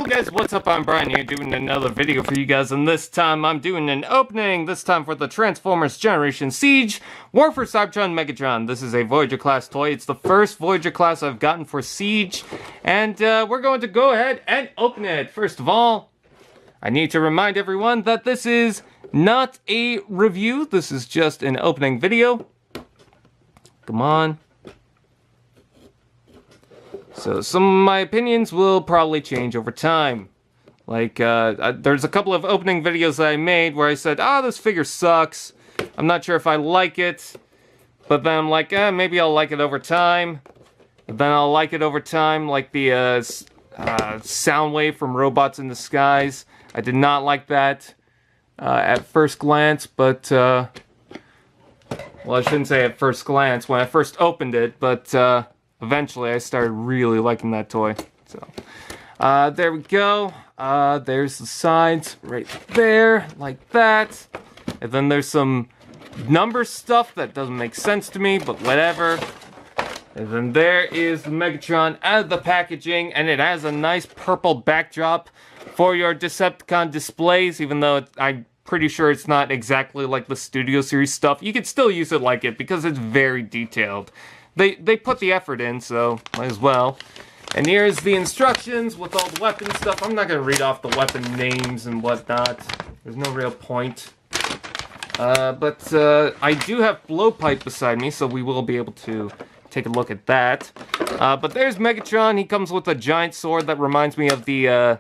guys, what's up? I'm Brian here doing another video for you guys, and this time I'm doing an opening, this time for the Transformers Generation Siege War for Cybertron Megatron. This is a Voyager Class toy. It's the first Voyager Class I've gotten for Siege, and we're going to go ahead and open it. First of all, I need to remind everyone that this is not a review. This is just an opening video. Come on. So some of my opinions will probably change over time. Like, there's a couple of opening videos that I made where I said, this figure sucks. I'm not sure if I like it. But then I'm like, maybe I'll like it over time. But then I'll like it over time, like the Soundwave from Robots in Disguise. I did not like that at first glance, but... well, I shouldn't say at first glance, when I first opened it, but... eventually, I started really liking that toy. So, there we go. There's the sides right there, like that. And then there's some number stuff that doesn't make sense to me, but whatever. And then there is the Megatron out of the packaging, and it has a nice purple backdrop for your Decepticon displays, even though I'm pretty sure it's not exactly like the Studio Series stuff. You could still use it like it because it's very detailed. They put the effort in, so might as well. And here's the instructions with all the weapon stuff. I'm not going to read off the weapon names and whatnot. There's no real point. But I do have Blowpipe beside me, so we will be able to take a look at that. But there's Megatron. He comes with a giant sword that reminds me of the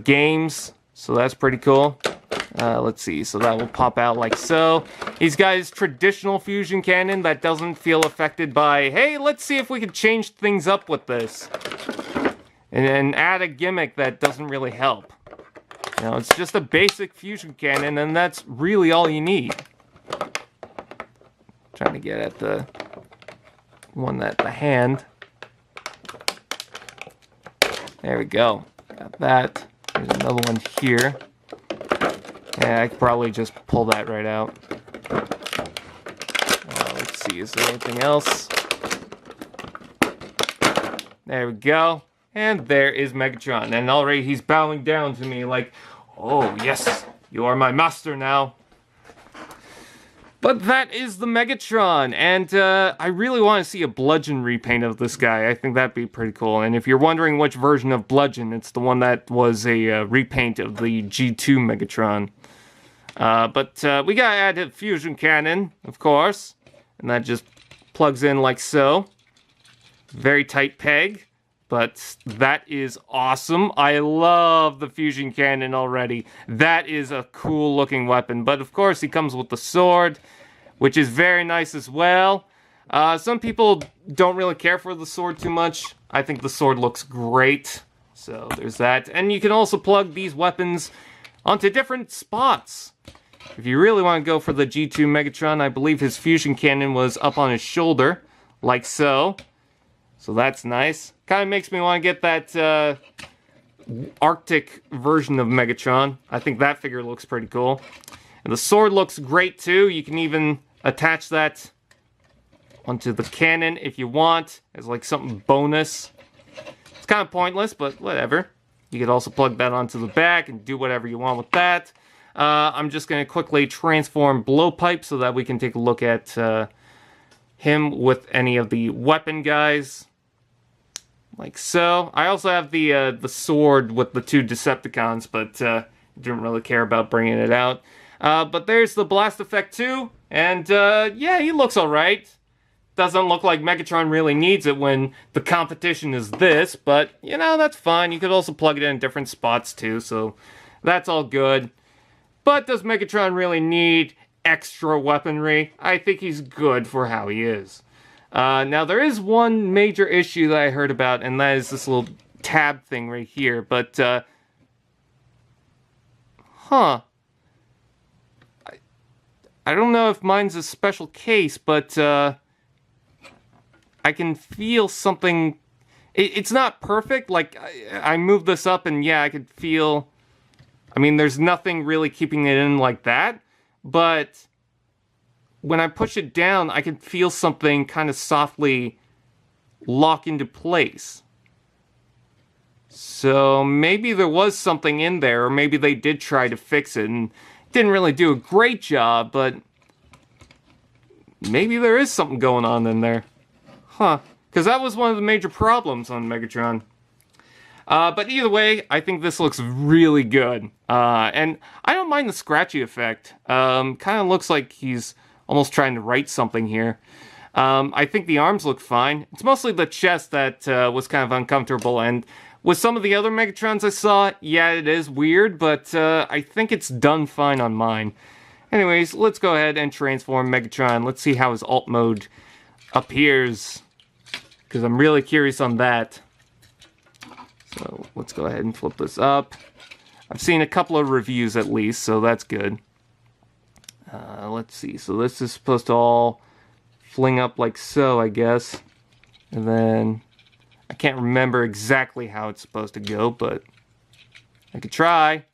games, so that's pretty cool. Let's see, so that will pop out like so. He's got his traditional fusion cannon that doesn't feel affected by, hey, let's see if we can change things up with this. And then add a gimmick that doesn't really help. You know, it's just a basic fusion cannon, and that's really all you need. Trying to get at the one that the hand. There we go. Got that. There's another one here. Yeah, I could probably just pull that right out. Let's see, is there anything else? There we go. And there is Megatron. And already he's bowing down to me like, oh yes, you are my master now. But that is the Megatron, and I really want to see a Bludgeon repaint of this guy. I think that'd be pretty cool. And if you're wondering which version of Bludgeon, it's the one that was a repaint of the G2 Megatron. But we gotta add a fusion cannon, of course, and that just plugs in like so. Very tight peg, but that is awesome. I love the fusion cannon already. That is a cool looking weapon, but of course he comes with the sword, which is very nice as well. Some people don't really care for the sword too much. I think the sword looks great, so there's that. And you can also plug these weapons onto different spots. If you really want to go for the G2 Megatron, I believe his fusion cannon was up on his shoulder, like so. So that's nice. Kind of makes me want to get that Arctic version of Megatron. I think that figure looks pretty cool. And the sword looks great too. You can even attach that onto the cannon if you want, as like something bonus. It's kind of pointless, but whatever. You could also plug that onto the back and do whatever you want with that. I'm just going to quickly transform Blowpipe so that we can take a look at him with any of the weapon guys. Like so. I also have the sword with the two Decepticons, but didn't really care about bringing it out. But there's the blast effect too, and yeah, he looks alright. Doesn't look like Megatron really needs it when the competition is this, but, you know, that's fine. You could also plug it in different spots, too, so that's all good. But does Megatron really need extra weaponry? I think he's good for how he is. Now, there is one major issue that I heard about, and that is this little tab thing right here, but, I don't know if mine's a special case, but, I can feel something. It's not perfect. Like, I moved this up and yeah, I could feel. I mean, there's nothing really keeping it in like that. But when I push it down, I can feel something kind of softly lock into place. So maybe there was something in there, or maybe they did try to fix it and didn't really do a great job, but maybe there is something going on in there. Huh. Because that was one of the major problems on Megatron. But either way, I think this looks really good. And I don't mind the scratchy effect. Kind of looks like he's almost trying to write something here. I think the arms look fine. It's mostly the chest that was kind of uncomfortable. And with some of the other Megatrons I saw, yeah, it is weird, but I think it's done fine on mine. Anyways, let's go ahead and transform Megatron. Let's see how his alt mode appears, because I'm really curious on that. So let's go ahead and flip this up. I've seen a couple of reviews at least, so that's good. Let's see. So this is supposed to all fling up like so, I guess. And then I can't remember exactly how it's supposed to go, but I could try.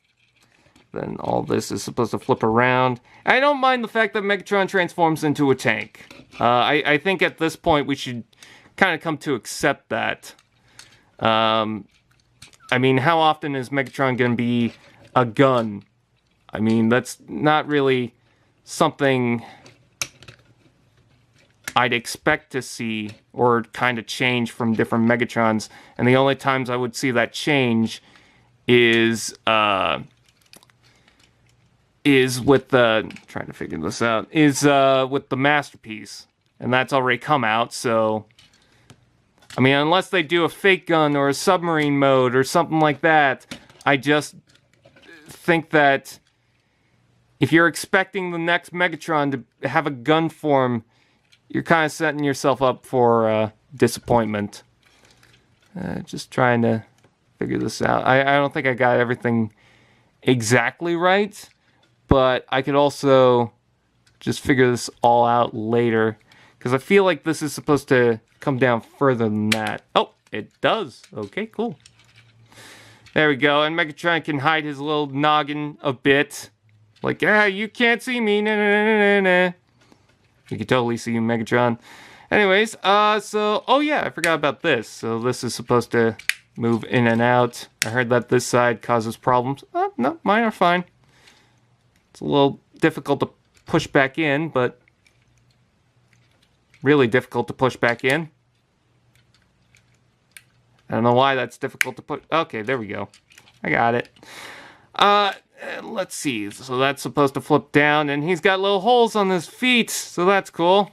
Then all this is supposed to flip around. I don't mind the fact that Megatron transforms into a tank. I think at this point we should kind of come to accept that. I mean, how often is Megatron going to be a gun? I mean, that's not really something I'd expect to see or kind of change from different Megatrons. And the only times I would see that change is with the, trying to figure this out, is with the Masterpiece. And that's already come out, so I mean, unless they do a fake gun or a submarine mode or something like that, I just think that if you're expecting the next Megatron to have a gun form, you're kind of setting yourself up for disappointment. Just trying to figure this out. I don't think I got everything exactly right, but I could also just figure this all out later, because I feel like this is supposed to come down further than that. Oh, it does. Okay, cool. There we go. And Megatron can hide his little noggin a bit. Like, you can't see me. Nah, nah, nah, nah, nah. You can totally see you, Megatron. Anyways, oh yeah, I forgot about this. So this is supposed to move in and out. I heard that this side causes problems. No, mine are fine. It's a little difficult to push back in, but really difficult to push back in. I don't know why that's difficult to put. Okay, there we go. I got it. Let's see. So that's supposed to flip down, and he's got little holes on his feet, so that's cool.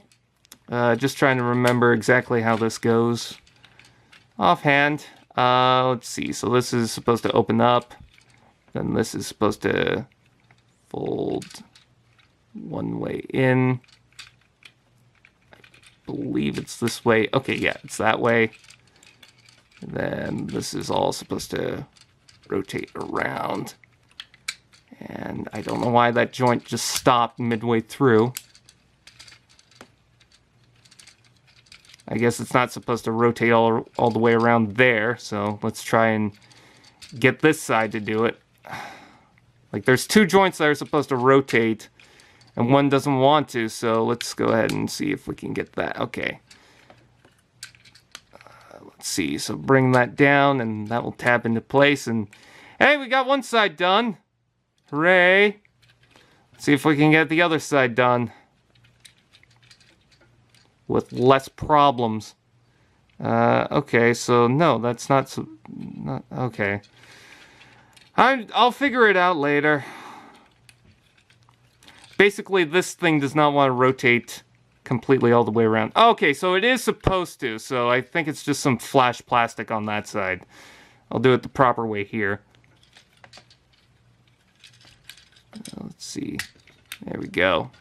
Just trying to remember exactly how this goes offhand. Let's see. So this is supposed to open up. Then this is supposed to fold one way in. Believe it's this way. Okay, yeah, it's that way. And then this is all supposed to rotate around. And I don't know why that joint just stopped midway through. I guess it's not supposed to rotate all the way around there, so let's try and get this side to do it. Like, there's two joints that are supposed to rotate, and one doesn't want to, so let's go ahead and see if we can get that. Okay. Let's see, so bring that down, and that will tap into place, and hey, we got one side done. Hooray. Let's see if we can get the other side done with less problems. Okay, so no, that's not okay. I'll figure it out later. Basically, this thing does not want to rotate completely all the way around. Okay, so it is supposed to, so I think it's just some flash plastic on that side. I'll do it the proper way here. Let's see. There we go.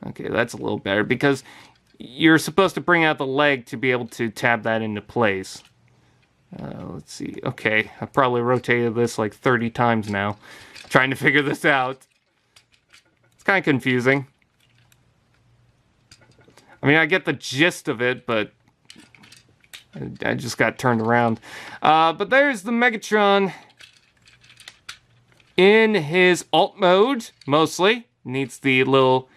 Okay, that's a little better, because you're supposed to bring out the leg to be able to tab that into place. Let's see. Okay, I've probably rotated this like 30 times now, trying to figure this out. It's kind of confusing. I mean, I get the gist of it, but I just got turned around. But there's the Megatron in his alt mode, mostly. Needs the little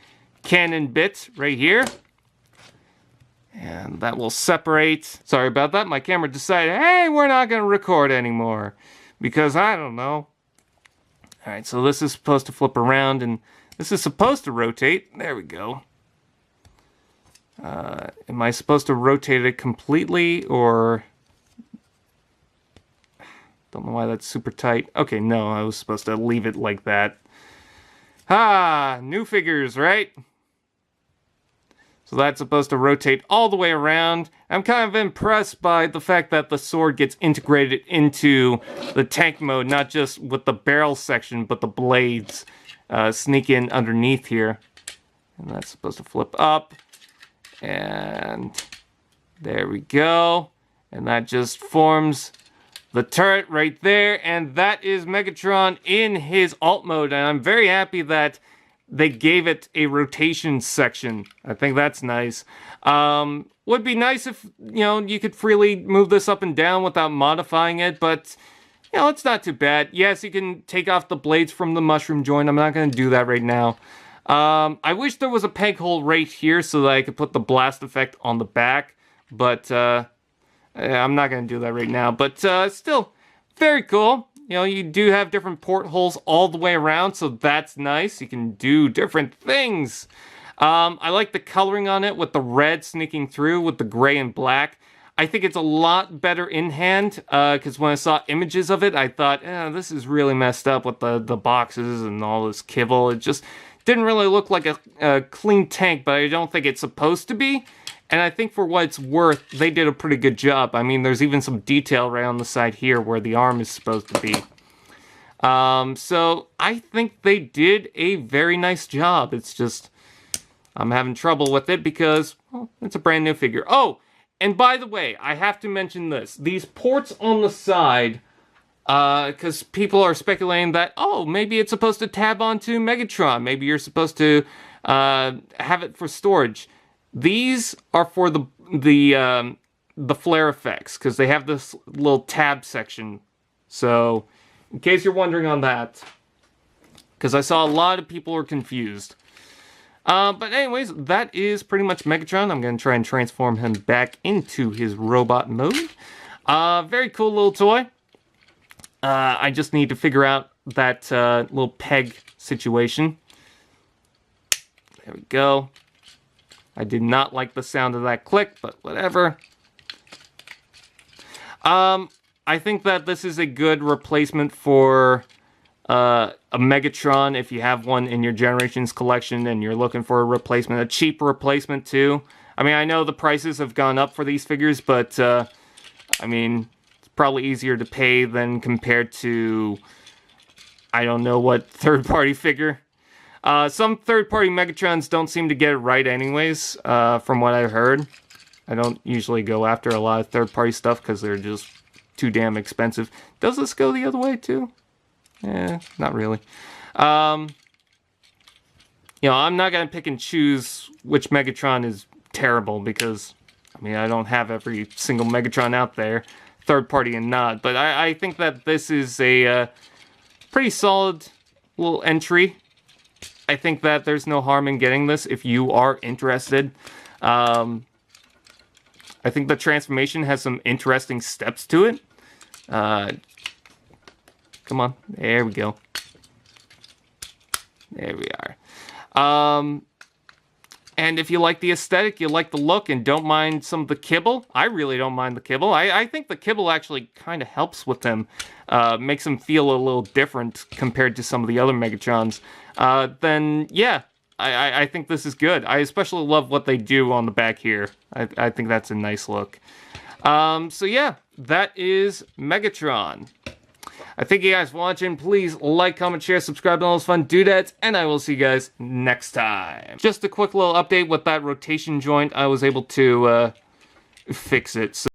cannon bit right here. And that will separate. Sorry about that. My camera decided, hey, we're not going to record anymore. Because I don't know. Alright, so this is supposed to flip around, and this is supposed to rotate. There we go. Am I supposed to rotate it completely, or... Don't know why that's super tight. Okay, no, I was supposed to leave it like that. Ah, new figures, right? So that's supposed to rotate all the way around. I'm kind of impressed by the fact that the sword gets integrated into the tank mode, not just with the barrel section, but the blades sneak in underneath here. And that's supposed to flip up. And there we go. And that just forms the turret right there. And that is Megatron in his alt mode. And I'm very happy that they gave it a rotation section. I think that's nice. Would be nice if, you know, you could freely move this up and down without modifying it, but, you know, it's not too bad. Yes, you can take off the blades from the mushroom joint. I'm not going to do that right now. I wish there was a peg hole right here so that I could put the blast effect on the back, but I'm not going to do that right now. But still, very cool. You know, you do have different portholes all the way around, so that's nice. You can do different things. I like the coloring on it with the red sneaking through with the gray and black. I think it's a lot better in hand, because when I saw images of it, I thought, this is really messed up with the boxes and all this kibble. It just didn't really look like a clean tank, but I don't think it's supposed to be. And I think for what it's worth, they did a pretty good job. I mean, there's even some detail right on the side here where the arm is supposed to be. So I think they did a very nice job. It's just, I'm having trouble with it because, well, it's a brand new figure. Oh, and by the way, I have to mention this. These ports on the side, because people are speculating that, oh, maybe it's supposed to tab onto Megatron. Maybe you're supposed to have it for storage. These are for the flare effects, because they have this little tab section. So, in case you're wondering on that, because I saw a lot of people were confused. But anyways, that is pretty much Megatron. I'm going to try and transform him back into his robot mode. Very cool little toy. I just need to figure out that little peg situation. There we go. I did not like the sound of that click, but whatever. I think that this is a good replacement for a Megatron if you have one in your Generations collection and you're looking for a replacement, a cheap replacement too. I mean, I know the prices have gone up for these figures, but I mean, it's probably easier to pay than compared to, I don't know what third-party figure. Some third-party Megatrons don't seem to get it right anyways, from what I've heard. I don't usually go after a lot of third-party stuff because they're just too damn expensive. Does this go the other way too? Not really. You know, I'm not going to pick and choose which Megatron is terrible because, I mean, I don't have every single Megatron out there, third-party and not. But I think that this is a pretty solid little entry. I think that there's no harm in getting this if you are interested. I think the transformation has some interesting steps to it. Come on. There we go. There we are. And if you like the aesthetic, you like the look, and don't mind some of the kibble, I really don't mind the kibble. I think the kibble actually kind of helps with them. Makes them feel a little different compared to some of the other Megatrons. Then, yeah, I think this is good. I especially love what they do on the back here. I think that's a nice look. So yeah, that is Megatron. I thank you guys for watching. Please like, comment, share, subscribe, and all those fun doodads, and I will see you guys next time. Just a quick little update with that rotation joint. I was able to fix it. So